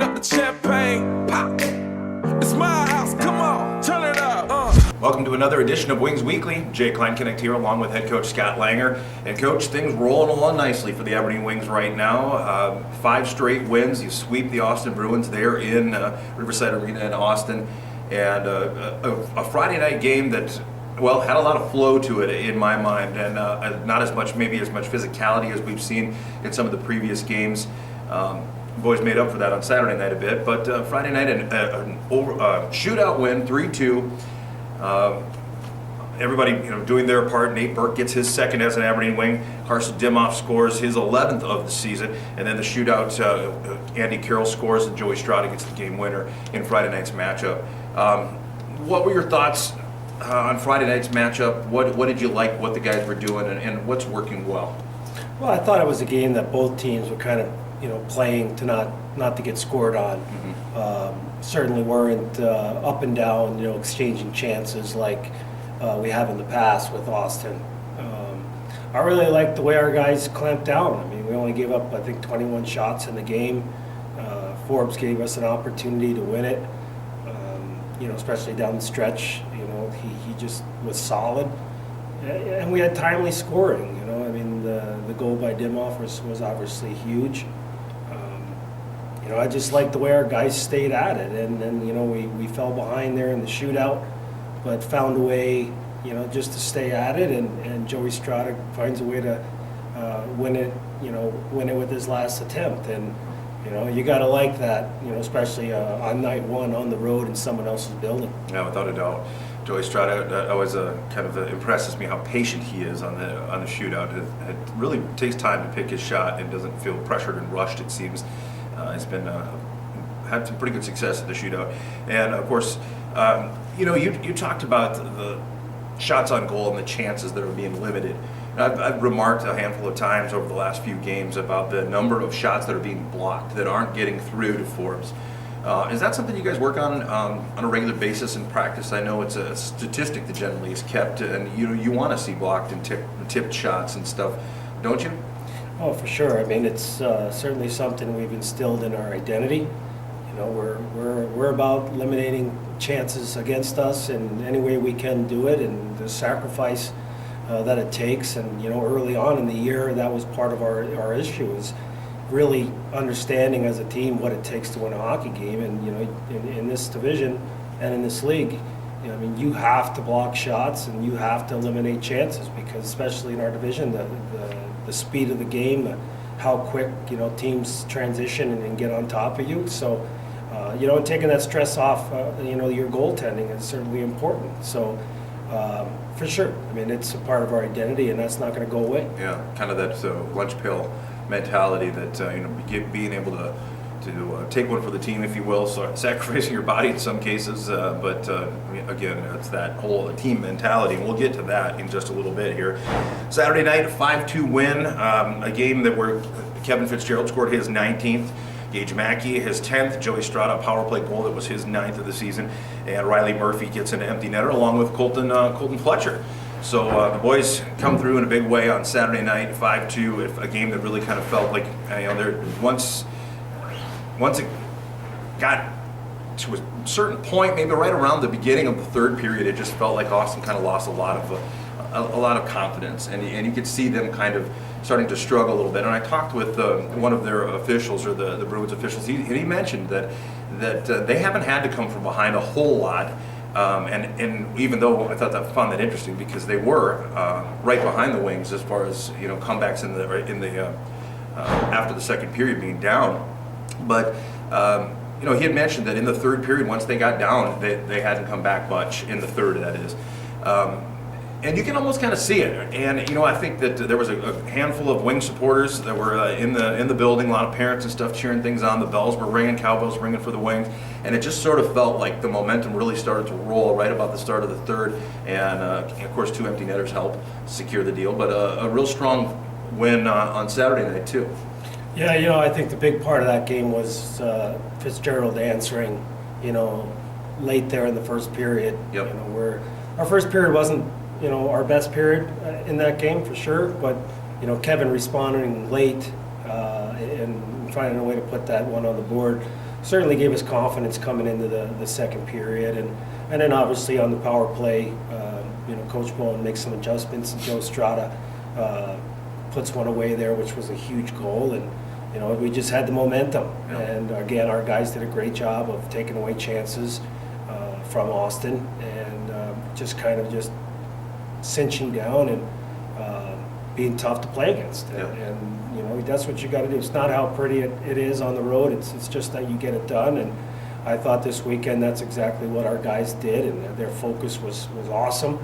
up the champagne, pop. It's my house, come on, turn it up. Welcome to another edition of Wings Weekly. Jay Kleinknecht here along with head coach Scott Langer. And coach, things rolling along nicely for the Aberdeen Wings right now. 5 straight wins. You sweep the Austin Bruins there in Riverside Arena in Austin. And a Friday night game that, well, had a lot of flow to it in my mind, and not as much physicality as we've seen in some of the previous games. Boys made up for that on Saturday night a bit, but Friday night an shootout win, 3-2. Everybody, doing their part. Nate Burke gets his second as an Aberdeen Wing. Carson Dimoff scores his 11th of the season, and then the shootout, Andy Carroll scores, and Joey Strada gets the game winner in Friday night's matchup. What were your thoughts on Friday night's matchup? What did you like? What the guys were doing, and what's working well? Well, I thought it was a game that both teams were kind of, playing to not to get scored on. Mm-hmm. Certainly weren't up and down, exchanging chances like we have in the past with Austin. I really liked the way our guys clamped down. I mean, we only gave up, I think, 21 shots in the game. Forbes gave us an opportunity to win it, especially down the stretch. He just was solid. And we had timely scoring, the goal by Dimoff was obviously huge. I just liked the way our guys stayed at it, and then, we fell behind there in the shootout, but found a way, just to stay at it, and Joey Strada finds a way to win it with his last attempt, and you got to like that, especially on night one on the road in someone else's building. Yeah, without a doubt. Joey Strada always kind of impresses me how patient he is on the shootout. It really takes time to pick his shot and doesn't feel pressured and rushed, it seems. He's been had some pretty good success at the shootout. And of course, you talked about the shots on goal and the chances that are being limited. I've remarked a handful of times over the last few games about the number of shots that are being blocked that aren't getting through to Forbes. Is that something you guys work on a regular basis in practice? I know it's a statistic that generally is kept, and you want to see blocked and tipped shots and stuff, don't you? Oh, for sure. I mean, it's certainly something we've instilled in our identity. We're about eliminating chances against us in any way we can do it, and the sacrifice that it takes. And early on in the year, that was part of our issue, is really understanding as a team what it takes to win a hockey game. And in this division and in this league, you have to block shots and you have to eliminate chances, because especially in our division, the speed of the game, how quick teams transition and get on top of you. So and taking that stress off your goaltending is certainly important. So for sure, it's a part of our identity, and that's not going to go away. Yeah, kind of that lunch pail mentality that being able to take one for the team, if you will, so sacrificing your body in some cases, but again, it's that whole team mentality, and we'll get to that in just a little bit here. Saturday night, a 5-2 win, a game where Kevin Fitzgerald scored his 19th, Gage Mackey his 10th, Joey Strada a power play goal that was his 9th of the season, and Riley Murphy gets an empty netter along with Colton Fletcher. So the boys come through in a big way on Saturday night, 5-2, a game that really kind of felt like, once it got to a certain point, maybe right around the beginning of the third period, it just felt like Austin kind of lost a lot of confidence, and you could see them kind of starting to struggle a little bit. And I talked with one of their officials, or the Bruins officials, and he mentioned that they haven't had to come from behind a whole lot. And even though I found that interesting, because they were right behind the Wings as far as comebacks in the after the second period being down, but he had mentioned that in the third period, once they got down, they hadn't come back much in the third, that is. And you can almost kind of see it. And I think that there was a handful of Wing supporters that were in the building, a lot of parents and stuff cheering things on. The bells were ringing, cowbells ringing for the Wings, and it just sort of felt like the momentum really started to roll right about the start of the third. And of course, 2 empty netters helped secure the deal, but a real strong win on Saturday night too. Yeah, I think the big part of that game was Fitzgerald answering, late there in the first period. Yep. Where our first period wasn't our best period in that game for sure, but Kevin responding late and finding a way to put that one on the board certainly gave us confidence coming into the second period. And then obviously on the power play, Coach Bowen makes some adjustments, and Joe Strada puts one away there, which was a huge goal. And we just had the momentum. Yeah. And again, our guys did a great job of taking away chances from Austin and just kind of just cinching down and being tough to play against. Yeah. And that's what you got to do. It's not how pretty it is on the road. It's just that you get it done. And I thought this weekend that's exactly what our guys did, and their focus was awesome.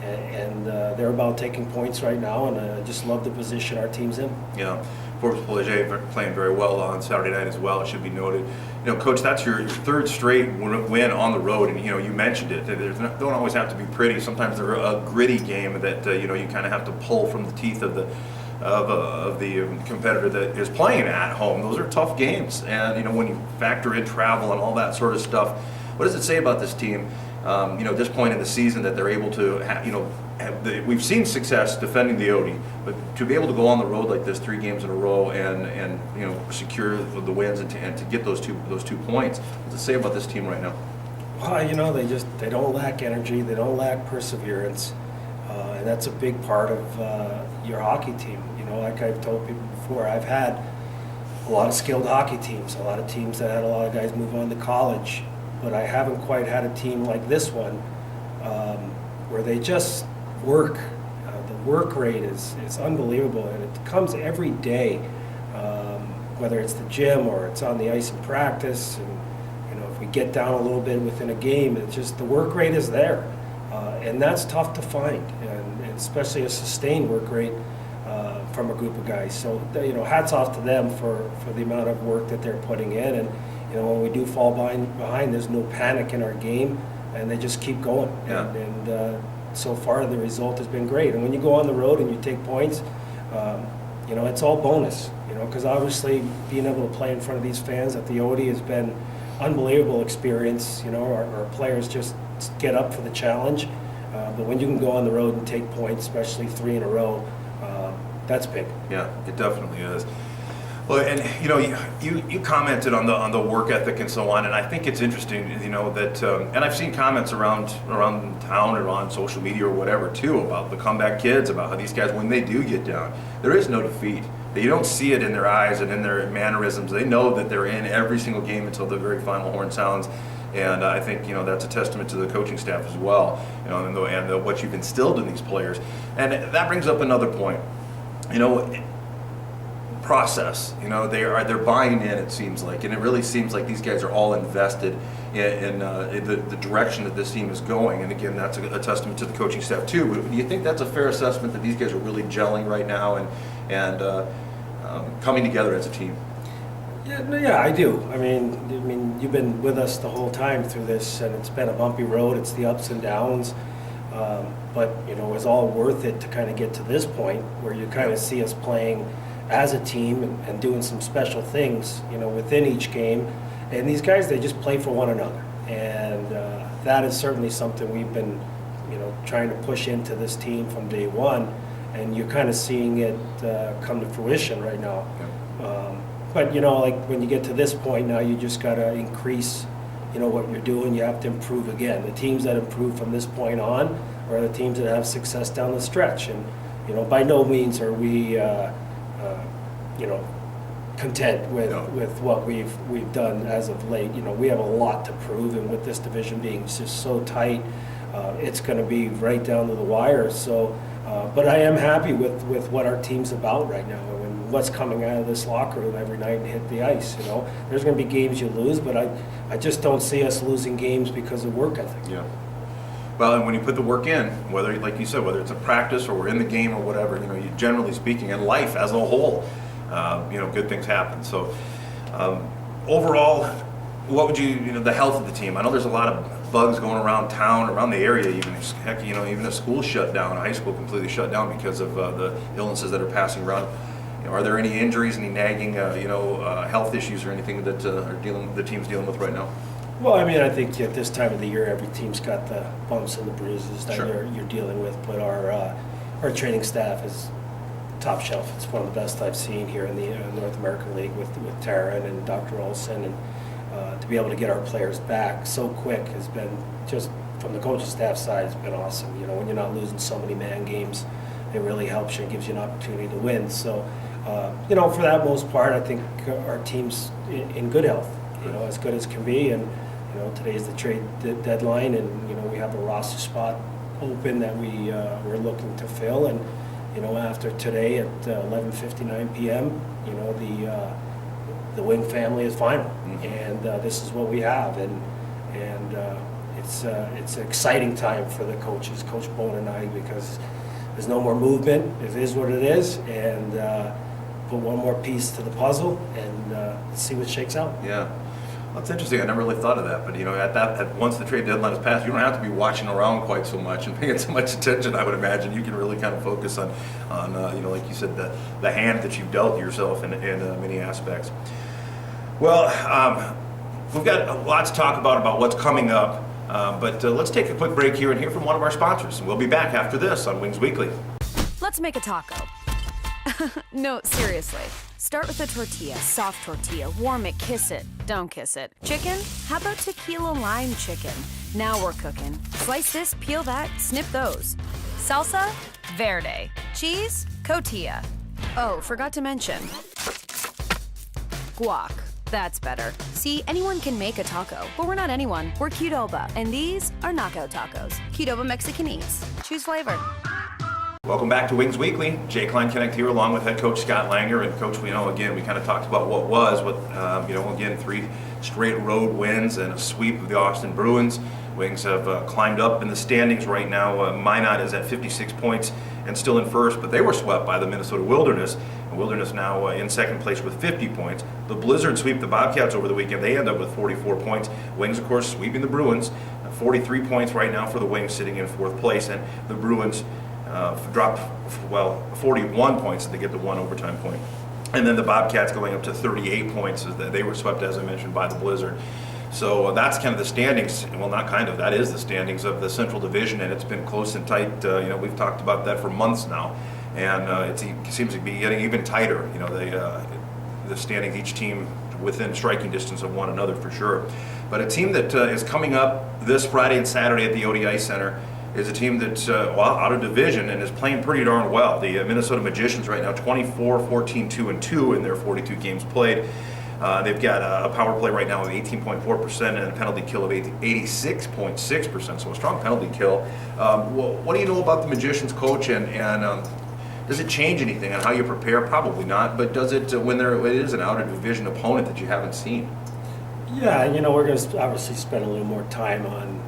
And they're about taking points right now, and I just love the position our team's in. Yeah, Forbes Leger playing very well on Saturday night as well. It should be noted. Coach, that's your third straight win on the road, and you mentioned it. They don't always have to be pretty. Sometimes they're a gritty game that you kind of have to pull from the teeth of the competitor that is playing at home. Those are tough games, and when you factor in travel and all that sort of stuff, what does it say about this team? At this point in the season, that they're able to we've seen success defending the OD, but to be able to go on the road like this 3 games in a row and secure the wins and to get those two points, what does it say about this team right now? Well, they don't lack energy, they don't lack perseverance, and that's a big part of your hockey team. Like I've told people before, I've had a lot of skilled hockey teams, a lot of teams that had a lot of guys move on to college, but I haven't quite had a team like this one where they just work. The work rate is unbelievable, and it comes every day, whether it's the gym or it's on the ice in practice. And if we get down a little bit within a game, it's just the work rate is there, and that's tough to find, and especially a sustained work rate from a group of guys. So hats off to them for the amount of work that they're putting in. And when we do fall behind, there's no panic in our game, and they just keep going. Yeah. And so far the result has been great. And when you go on the road and you take points, it's all bonus. Because obviously being able to play in front of these fans at the OD has been unbelievable experience. Our players just get up for the challenge. But when you can go on the road and take points, especially 3 in a row, that's big. Yeah, it definitely is. Well, and you commented on the work ethic and so on, and I think it's interesting, that and I've seen comments around town or on social media or whatever too about the comeback kids, about how these guys, when they do get down, there is no defeat. You don't see it in their eyes and in their mannerisms. They know that they're in every single game until the very final horn sounds. And I think that's a testament to the coaching staff as well, and what you've instilled in these players. And that brings up another point. Process. They're buying in, it seems like, and it really seems like these guys are all invested in the direction that this team is going. And again, that's a testament to the coaching staff too. But do you think that's a fair assessment, that these guys are really gelling right now and coming together as a team? Yeah, I do. I mean, you've been with us the whole time through this, and it's been a bumpy road. It's the ups and downs, but it was all worth it to kind of get to this point where you kind of see us playing as a team and doing some special things, within each game. And these guys, they just play for one another, and that is certainly something we've been, trying to push into this team from day one. And you're kind of seeing it come to fruition right now. But like when you get to this point now, you just got to increase, what you're doing. You have to improve again. The teams that improve from this point on are the teams that have success down the stretch. And by no means are we, content with what we've done as of late. We have a lot to prove, and with this division being just so tight, it's going to be right down to the wire. So, but I am happy with what our team's about right now, and what's coming out of this locker room every night and hit the ice. There's going to be games you lose, but I just don't see us losing games because of work ethic. Yeah. Well, and when you put the work in, whether, like you said, whether it's a practice or we're in the game or whatever, generally speaking, in life as a whole, good things happen. So, overall, what would the health of the team? I know there's a lot of bugs going around town, around the area, even if schools shut down, high school completely shut down because of the illnesses that are passing around. Are there any injuries, any nagging, health issues or anything that the team's dealing with right now? Well, I think at this time of the year, every team's got the bumps and the bruises that Sure. you're dealing with. But our training staff is top shelf. It's one of the best I've seen here in the North American League with Taryn and Dr. Olson, and to be able to get our players back so quick has been just from the coaching staff side has been awesome. You know, when you're not losing so many man games, it really helps you and gives you an opportunity to win. So, you know, for that most part, I think our team's in good health. You know, as good as can be. And you know, today's the trade deadline, and you know, we have a roster spot open that we're looking to fill. And you know, after today at 11:59 p.m., you know, the Wing family is final, and this is what we have, and it's an exciting time for the coaches, Coach Bone and I, because there's no more movement. It is what it is, and put one more piece to the puzzle and see what shakes out. Yeah. Well, that's interesting. I never really thought of that. But, you know, once the trade deadline is passed, you don't have to be watching around quite so much and paying so much attention, I would imagine. You can really kind of focus on you know, like you said, the hand that you've dealt yourself in many aspects. Well, we've got lots to talk about what's coming up. But let's take a quick break here and hear from one of our sponsors. And we'll be back after this on Wings Weekly. Let's make a taco. No, seriously. Start with a tortilla, soft tortilla. Warm it, kiss it. Don't kiss it. Chicken? How about tequila lime chicken? Now we're cooking. Slice this, peel that, snip those. Salsa? Verde. Cheese? Cotija. Oh, forgot to mention. Guac. That's better. See, anyone can make a taco, but we're not anyone. We're Qdoba, and these are knockout tacos. Qdoba Mexican Eats. Choose flavor. Welcome back to Wings Weekly. Jay Klein-Connect here along with head coach Scott Langer. And Coach, we know, again, we kind of talked about what was, you know, again, 3 straight road wins and a sweep of the Austin Bruins. Wings have climbed up in the standings right now. Minot is at 56 points and still in first, but they were swept by the Minnesota Wilderness. And Wilderness now in second place with 50 points. The Blizzard sweep the Bobcats over the weekend. They end up with 44 points. Wings, of course, sweeping the Bruins. 43 points right now for the Wings, sitting in 4th place. And the Bruins dropped, 41 points. They get the 1 overtime point. And then the Bobcats going up to 38 points. They were swept, as I mentioned, by the Blizzard. So that's kind of the standings. Well, not kind of. That is the standings of the Central Division, and it's been close and tight. You know, we've talked about that for months now, and it seems to be getting even tighter. You know, the standings, each team within striking distance of one another for sure. But a team that is coming up this Friday and Saturday at the ODI Center is a team that's out of division and is playing pretty darn well. The Minnesota Magicians right now 24-14-2-2 in their 42 games played. They've got a power play right now of 18.4% and a penalty kill of 86.6%, so a strong penalty kill. What do you know about the Magicians, Coach, and does it change anything on how you prepare? Probably not, but does it when it is an out-of-division opponent that you haven't seen? Yeah, you know, we're going to obviously spend a little more time on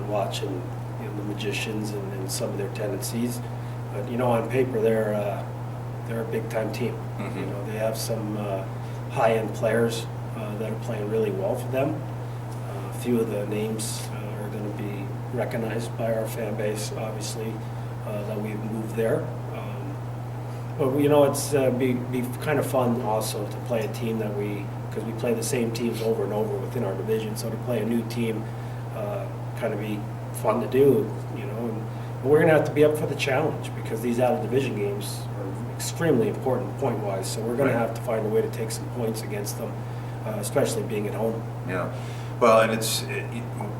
watching, you know, the Magicians and some of their tendencies. But, you know, on paper, they're a big-time team. Mm-hmm. You know, they have some high-end players that are playing really well for them. A few of the names are going to be recognized by our fan base, obviously, that we've moved there. But, you know, it's be kind of fun also to play a team that because we play the same teams over and over within our division, so to play a new team kind of be fun to do, you know. But we're going to have to be up for the challenge because these out-of-division games are extremely important point-wise, so we're going to have to find a way to take some points against them, especially being at home. Yeah. Well, and it's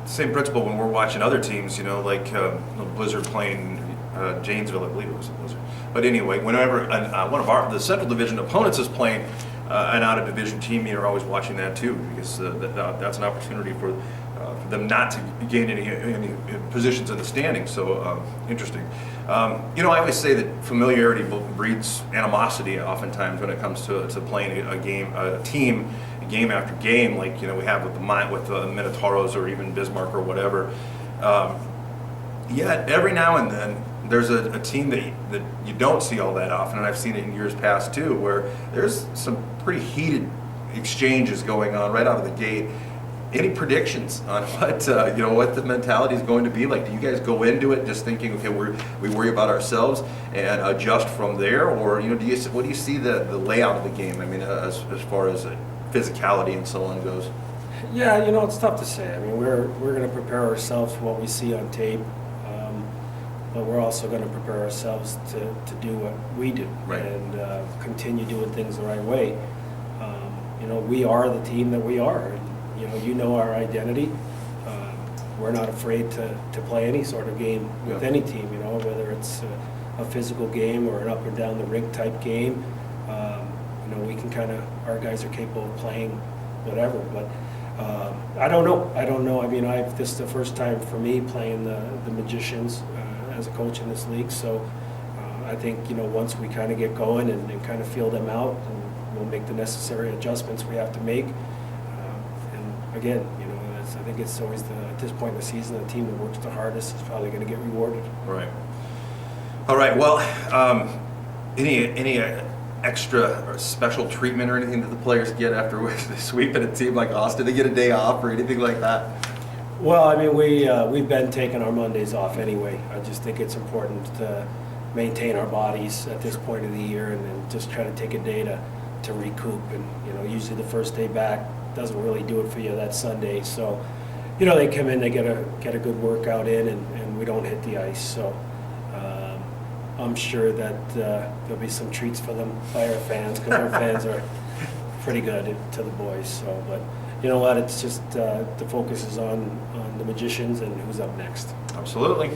same principle when we're watching other teams, you know, like Blizzard playing Janesville, I believe it was the Blizzard. But anyway, whenever one of the Central Division opponents is playing an out-of-division team, you're always watching that too, because that's an opportunity for them not to gain any positions in the standings. So interesting. You know, I always say that familiarity breeds animosity oftentimes when it comes to playing a team game after game, like, you know, we have with the Minotauros or even Bismarck or whatever. Yet every now and then there's a team that you don't see all that often, and I've seen it in years past too, where there's some pretty heated exchanges going on right out of the gate. Any predictions on what what the mentality is going to be like? Do you guys go into it just thinking, okay, we worry about ourselves and adjust from there, or, you know, what do you see the layout of the game? I mean, as far as physicality and so on goes. Yeah, you know, it's tough to say. I mean, we're going to prepare ourselves for what we see on tape, but we're also going to prepare ourselves to do what we do, right, and continue doing things the right way. You know, we are the team that we are. And, You know our identity. We're not afraid to play any sort of game with Yeah. any team, whether it's a physical game or an up and down the rink type game. We can our guys are capable of playing whatever, but I don't know. I mean, this is the first time for me playing the Magicians as a coach in this league, so I think, once we kind of get going and kind of feel them out, and we'll make the necessary adjustments we have to make. And again, I think it's always at this point in the season, the team that works the hardest is probably going to get rewarded. Right. All right. Well, any extra or special treatment or anything that the players get after sweeping a team like Austin? They get a day off or anything like that? Well, I mean, we've been taking our Mondays off anyway. I just think it's important to maintain our bodies at this point of the year, and then just try to take a day to recoup. And usually the first day back doesn't really do it for you that Sunday. So, they come in, they get a good workout in, and we don't hit the ice. So I'm sure that there'll be some treats for them by our fans, because our fans are pretty good to the boys. So, but you know what? It's just the focus is on the Magicians and who's up next. Absolutely.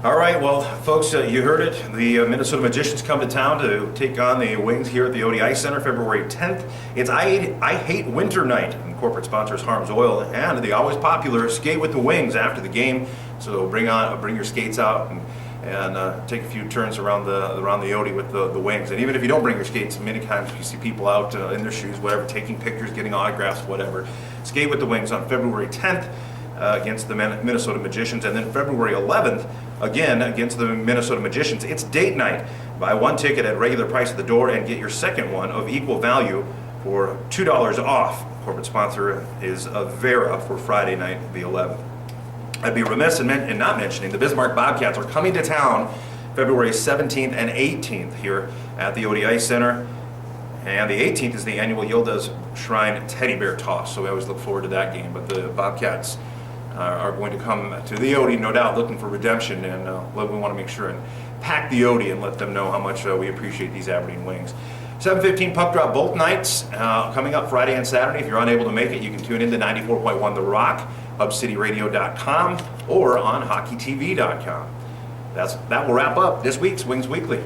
All right, well, folks, you heard it. The Minnesota Magicians come to town to take on the Wings here at the ODI Center February 10th. It's I Hate Winter Night, and corporate sponsors Harms Oil and the always popular Skate with the Wings after the game. So bring your skates out and take a few turns around the Odi with the Wings. And even if you don't bring your skates, many times you see people out in their shoes, whatever, taking pictures, getting autographs, whatever. Skate with the Wings on February 10th. Against the Minnesota Magicians, and then February 11th, again against the Minnesota Magicians. It's date night. Buy one ticket at regular price at the door and get your second one of equal value for $2 off. Corporate sponsor is Vera for Friday night, the 11th. I'd be remiss in not mentioning the Bismarck Bobcats are coming to town February 17th and 18th here at the ODI Center. And the 18th is the annual Yildiz Shrine Teddy Bear Toss, so we always look forward to that game. But the Bobcats are going to come to the Odi, no doubt, looking for redemption, and we want to make sure and pack the Odi and let them know how much we appreciate these Aberdeen Wings. 7:15 puck drop both nights, coming up Friday and Saturday. If you're unable to make it, you can tune in to 94.1 The Rock, hubcityradio.com, or on hockeytv.com. That will wrap up this week's Wings Weekly.